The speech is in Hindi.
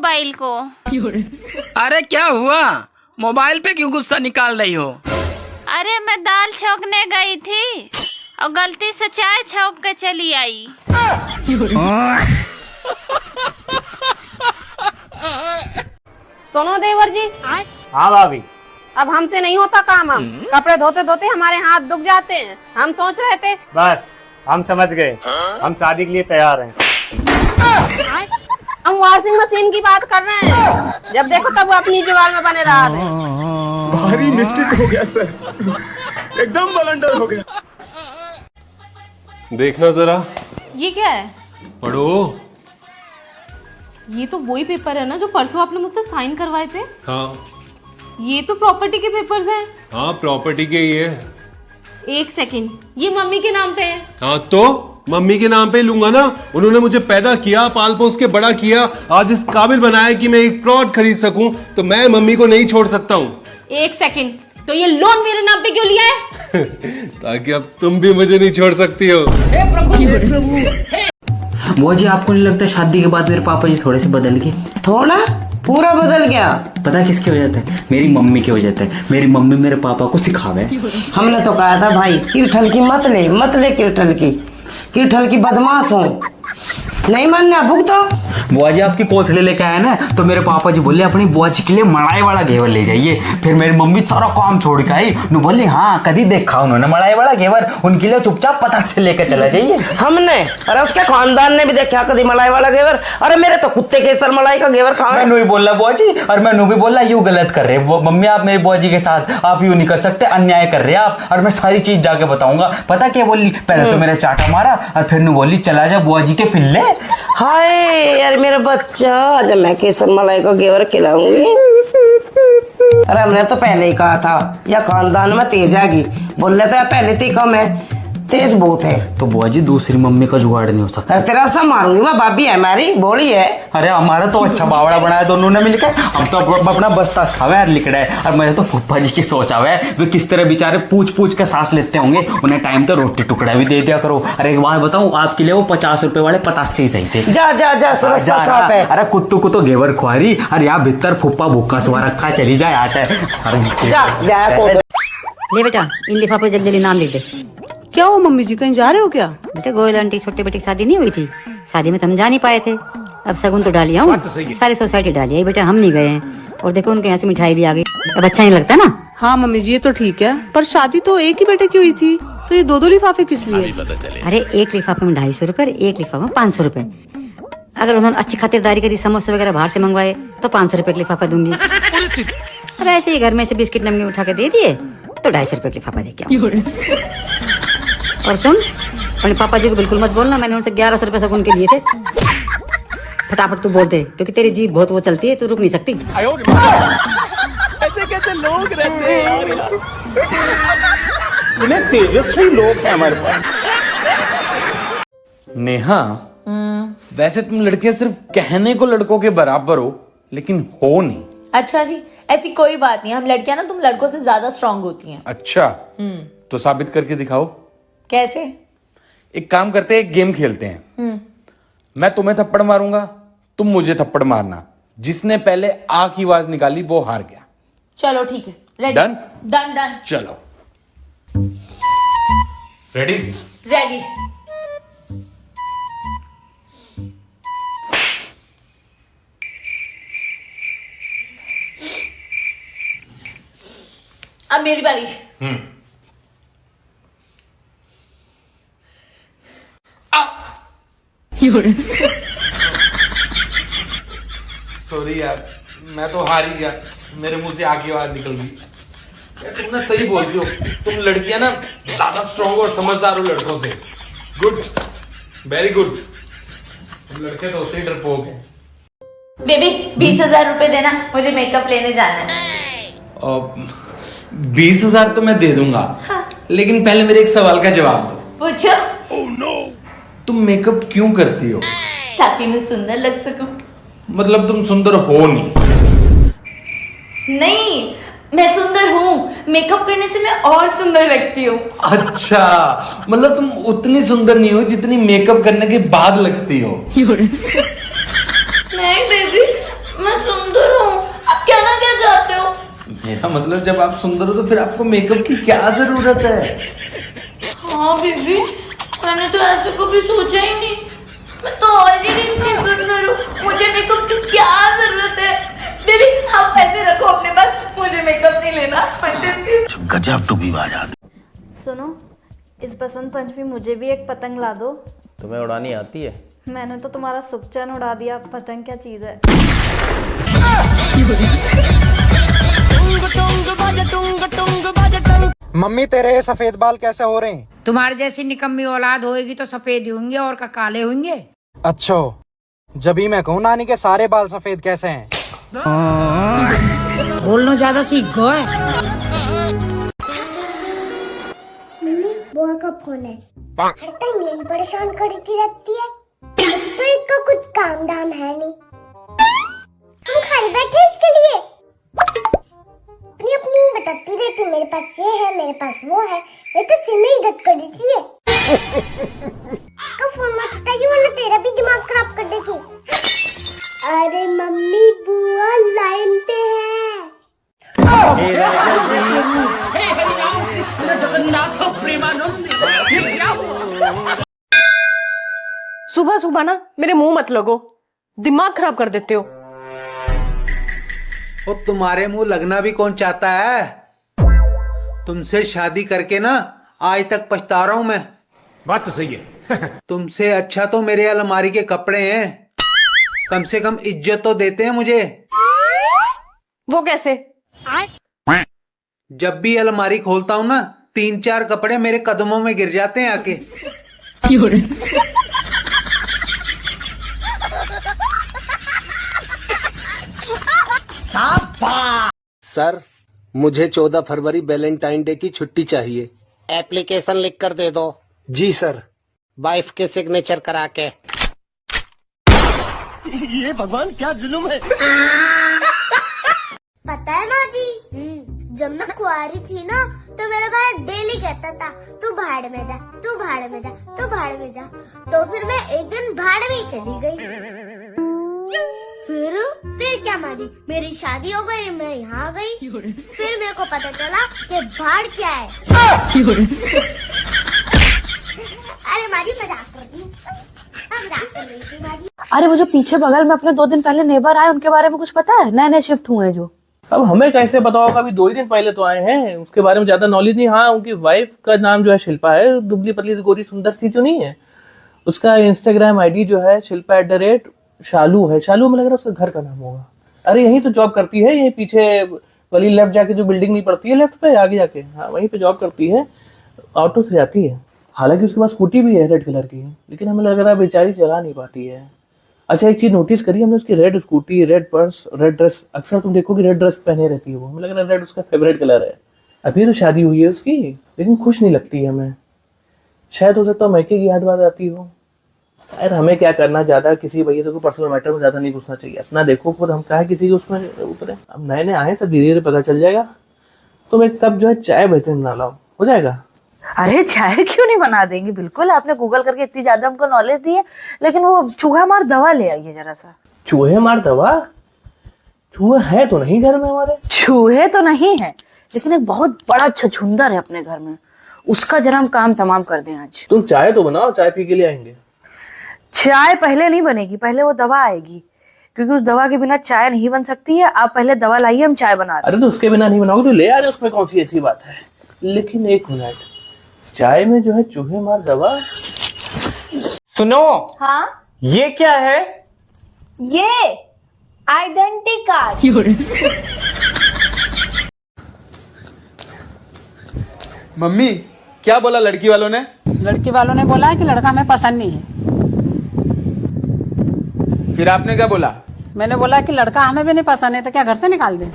मोबाइल को। अरे क्या हुआ, मोबाइल पे क्यों गुस्सा निकाल रही हो? अरे मैं दाल छौंकने गई थी और गलती से चाय छौंक के चली आई। सुनो देवर जी। हाँ भाभी। अब हमसे नहीं होता काम। हम कपड़े धोते धोते हमारे हाथ दुख जाते हैं। हम सोच रहे थे बस हम समझ गए, हम शादी के लिए तैयार हैं। हम वॉशिंग मशीन की बात कर रहे हैं। जब देखो तब वो अपनी जुगाड़ में बने रहा है। भारी मिस्टेक हो गया सर, एकदम ब्लंडर हो गया। देखना जरा। ये क्या है? पढ़ो। ये तो वही पेपर है ना जो परसों आपने मुझसे साइन करवाए थे। हाँ ये तो प्रॉपर्टी के पेपर्स हैं। हाँ प्रॉपर्टी के ही है। एक सेकंड, ये मम्मी के नाम पे है। हाँ तो मम्मी के नाम पे लूंगा ना। उन्होंने मुझे पैदा किया, पाल पोस के बड़ा किया, आज इस काबिल बनाया कि मैं एक प्लॉट खरीद सकूं, तो मैं मम्मी को नहीं छोड़ सकता हूँ। एक सेकंड, तो ये लोन मेरे नाम पे क्यों लिया है? ताकि अब तुम भी मुझे नहीं छोड़ सकती हो। बुआ जी, आपको नहीं लगता शादी के बाद मेरे पापा जी थोड़े से बदल गए? थोड़ा पूरा बदल गया। पता किसकी वजह से? मेरी मम्मी की वजह से। मेरी मम्मी मेरे पापा को सिखावे। हमने तो कहा था भाई किरठल की मत ले किरठल की बदमाश हो। नहीं मानना भुगतो। बुआ जी आपकी कोथड़ी लेके आया ना, तो मेरे पापा जी बोले अपनी बुआ जी के लिए मड़ाई वाला घेवर ले जाइए। फिर मेरी मम्मी सारा काम छोड़ के आई, बोली हाँ कभी देखा उन्होंने मड़ाई वाला घेवर, उनके लिए चुपचाप पता से लेकर चला जाइए। हमने, अरे उसके खानदान ने भी देखा कभी मलाई वाला घेवर। अरे मेरे तो कुत्ते के सर मलाई का घेवर खा। मैं नहीं बोल रहा बुआ जी, और मैं भी बोल रहा यूं गलत कर रहे मम्मी आप मेरी बुआ जी के साथ, आप यूं नहीं कर सकते, अन्याय कर रहे आप। और मैं सारी चीज जाके बताऊंगा। पता क्या बोली? पहले तो मेरा चाटा मारा और फिर बोली चला जा बुआ जी के पिल्ले। हाय यार मेरा बच्चा, जब मैं केसर मलाई का घेवर खिलाऊंगी। अरे हमने तो पहले ही कहा था या खानदान में तेज आएगी। बोल रहे थे पहले तो कम है, तेज बहुत है। तो बुआ जी दूसरी मम्मी का जुगाड़ नहीं हो सकता। तेरा सा मारूंगी मैं, भाभी है हमारी, बोली है। अरे हमारा तो अच्छा बावड़ा बनाया दोनों ने मिलकर। हम तो अपना बस्ता खावे यार लिखड़ा है। और मेरे तो फुप्पा जी की सोच आवे है, वे किस तरह बेचारे पूछ के सांस लेते होंगे। उन्हें टाइम तो रोटी टुकड़ा भी दे दिया करो। अरे एक बात बताऊं, आपके लिए वो 50 रुपए वाले 50 से ही सही थे। जा साफ है। अरे कुत्तू को तो घेवर खुआरी, अरे यहाँ भीतर फुप्पा भूखा सुहा रखा, चली जाए आटा। ले बेटा इन लिफाफे जल्दी जल्दी नाम लिख दे। क्या हो मम्मी जी, कहीं जा रहे हो क्या? बेटा गोयल आंटी छोटे बेटे की शादी नहीं हुई थी, शादी में तो हम जा नहीं पाए थे। अब सगुन तो डालिया हूँ, सारी सोसाइटी डाली है बेटा, हम नहीं गए हैं। और देखो उनके यहाँ से मिठाई भी आ गई, अब अच्छा नहीं लगता ना। हाँ मम्मी जी ये तो ठीक है, पर शादी तो एक ही बेटे की हुई थी, तो ये दो लिफाफे किस लिए? अरे एक लिफाफे में 250 रुपए, एक लिफाफे में 500 रुपए। अगर उन्होंने अच्छी खातिरदारी करी, समोसे वगैरह बाहर से मंगवाए, तो 500 रुपए का लिफाफा दूंगी। और ऐसे ही घर में से बिस्किट नमकीन उठा के दे दिए तो 250 रुपए का लिफाफा दे के। और सुन, अपने पापा जी को बिल्कुल मत बोलना, मैंने उनसे 1100 रुपए सगुन के लिए थे। फटाफट तू बोल दे, क्योंकि तेरी जीभ बहुत वो चलती है, तू रुक नहीं सकती। ऐसे कैसे लोग रहते हैं यार, इतने तेजस्वी लोग हैं हमारे पास। नेहा, वैसे तुम लड़कियां सिर्फ कहने को लड़कों के बराबर हो, लेकिन हो नहीं। अच्छा जी, ऐसी कोई बात नहीं, हम लड़कियां ना तुम लड़कों से ज्यादा स्ट्रांग होती हैं। अच्छा, तो साबित करके दिखाओ। कैसे? एक काम करते हैं, एक गेम खेलते हैं। मैं तुम्हें थप्पड़ मारूंगा, तुम मुझे थप्पड़ मारना। जिसने पहले आ की आवाज निकाली वो हार गया। चलो ठीक है, रेडी? डन? डन। चलो रेडी? रेडी। अब मेरी बारी। सॉरी यार, मैं तो हार ही गया, मेरे मुंह से आगे आवाज निकल गई। तुम ना सही बोलती हो, तुम लड़कियां ना ज्यादा स्ट्रॉन्ग और समझदार हो लड़कों से। Good, very good. तुम लड़के तो होते ही डरपोक हैं। बेबी 20,000 रुपए देना, मुझे मेकअप लेने जाना है। 20,000 तो मैं दे दूंगा। हाँ। लेकिन पहले मेरे एक सवाल का जवाब दो। पूछो। तुम मेकअप क्यों करती हो? ताकि मैं सुंदर लग सकूं। मतलब तुम सुंदर हो नहीं? नहीं, मैं सुंदर हूँ, मेकअप करने से मैं और सुंदर लगती हूँ। अच्छा, मतलब तुम उतनी सुंदर नहीं हो जितनी मेकअप करने के बाद लगती हो। नहीं बेबी, मेरा मतलब जब आप सुंदर हो तो फिर आपको मेकअप की क्या जरूरत है? हाँ बेबी, मैंने तो ऐसे कभी सोचा ही नहीं। मैं तो ऑलरेडी इतनी सुंदर हूँ, मुझे मेकअप की क्या जरूरत है? बेबी आप पैसे रखो अपने पास, मुझे मेकअप नहीं लेना। गजब टू भी बाजा। सुनो, इस बसंत पंचमी मुझे भी एक पतंग ला दो। तुम्हें उड़ानी आती है? मैंने तो तुम्हारा सुखचैन उड़ा दिया, पतंग क्या चीज है। मम्मी तेरे ये सफेद बाल कैसे हो रहे हैं? तुम्हारे जैसी निकम्मी औलाद होएगी तो सफेद ही होंगे और का काले होंगे। अच्छा, जब ही मैं कहूँ नानी के सारे बाल सफेद कैसे हैं? बोलना ज्यादा सीख गए। मम्मी बुआ का फोन है, हर टाइम यही परेशान करती रहती है। तो इसका कुछ काम दाम है नहीं, हम खाली बैठे इसके लिए अपनी अपनी बताती रहती, मेरे पास ये है, मेरे पास वो है। ये तो सिम में इज्जत कर देती है। इसका फोन मत उठाइए वरना तेरा भी दिमाग खराब कर देगी। अरे मम्मी बुआ लाइन पे है। सुबह सुबह ना मेरे मुंह मत लगो, दिमाग खराब कर देते हो। वो तुम्हारे मुंह लगना भी कौन चाहता है? तुमसे शादी करके ना आज तक पछता रहा हूं मैं। बात तो सही है। तुमसे अच्छा तो मेरे अलमारी के कपड़े हैं, कम से कम इज्जत तो देते हैं मुझे। वो कैसे? जब भी अलमारी खोलता हूं ना 3-4 कपड़े मेरे कदमों में गिर जाते हैं आके। सर, मुझे 14 फरवरी वैलेंटाइन डे की छुट्टी चाहिए। एप्लीकेशन लिख कर दे दो। जी सर। वाइफ के सिग्नेचर करा के। ये भगवान क्या जुल्म है। पता है माँ जी, जब मैं कुंवारी थी ना तो मेरा भाई डेली कहता था तू भाड़ में जा, तू भाड़ में जा, तू भाड़ में जा। तो फिर मैं एक दिन भाड़ में ही चली गई। फिर क्या माँ जी, मेरी शादी हो गई, मैं यहाँ आ गई। फिर मेरे को पता चला कि भाड़ क्या है। अरे माँ जी मजाक कर रही हूँ, मजाक कर रही थी माँ जी। अरे वो जो पीछे बगल में अपने 2 दिन पहले नेबर आए, उनके बारे में कुछ पता है? नए नए शिफ्ट हुए हैं जो। अब हमें कैसे पता होगा, अभी 2 ही दिन पहले तो आए हैं, उसके बारे में ज्यादा नॉलेज नहीं। हाँ, उनकी वाइफ का नाम जो है शिल्पा है, दुबली पतली गोरी सुंदर सी जो नहीं है, उसका इंस्टाग्राम आईडी जो है शिल्पा@शालू है। शालू में लग रहा है उसका घर का नाम होगा। अरे यही तो जॉब करती है, यही पीछे वाली लेफ्ट जाके जो बिल्डिंग नहीं पड़ती है लेफ्ट पे आगे जाके, हाँ वहीं पे जॉब करती है। ऑटो से जाती है, हालांकि उसके पास स्कूटी भी है रेड कलर की, लेकिन हमें लग रहा है बेचारी चला नहीं पाती है। अच्छा, एक चीज नोटिस करी हमने, उसकी red scooty, red purse, red dress. अक्सर तुम देखोगे रेड ड्रेस पहने रहती है वो, हमें लग रहा है रेड उसका फेवरेट कलर है। अभी तो शादी हुई है उसकी, लेकिन खुश नहीं लगती है हमें। शायद हो सकता है मैके की याद आती हो। यार हमें क्या करना, ज्यादा किसी भैया को पर्सनल मैटर में ज्यादा नहीं घुसना चाहिए। अपना देखो खुद, हम कहा किसी के उसमें उतरे। अब नए नए आए, सब धीरे धीरे पता चल जाएगा। तुम एक कप जो है चाय बेहतरीन बना लाओ, हो जाएगा। अरे चाय क्यों नहीं बना देंगे, बिल्कुल। आपने गूगल करके इतनी ज्यादा हमको नॉलेज दी है, लेकिन वो चूहा मार दवा ले आइए जरा सा। चूहे मार दवा? चूहे है तो नहीं घर में हमारे। चूहे तो नहीं है, लेकिन एक बहुत बड़ा छछुंदर है अपने घर में, उसका जरा हम काम तमाम कर दें आज। तुम चाय तो बनाओ, चाय पी के लिए आएंगे। चाय पहले नहीं बनेगी, पहले वो दवा आएगी, क्योंकि उस दवा के बिना चाय नहीं बन सकती है। आप पहले दवा लाइए, हम चाय बना रहे। अरे तो उसके बिना नहीं बनाओगे तो ले आ जाओ, उसमें कौन सी ऐसी बात है। लेकिन एक मिनट, चाय में जो है चूहे मार दवा। सुनो। हाँ, ये क्या है? ये आइडेंटिटी कार्ड। मम्मी क्या बोला लड़की वालों ने? लड़की वालों ने बोला है कि लड़का हमें पसंद नहीं है। फिर आपने क्या बोला? मैंने बोला कि लड़का हमें भी नहीं पसंद है तो क्या घर से निकाल दे।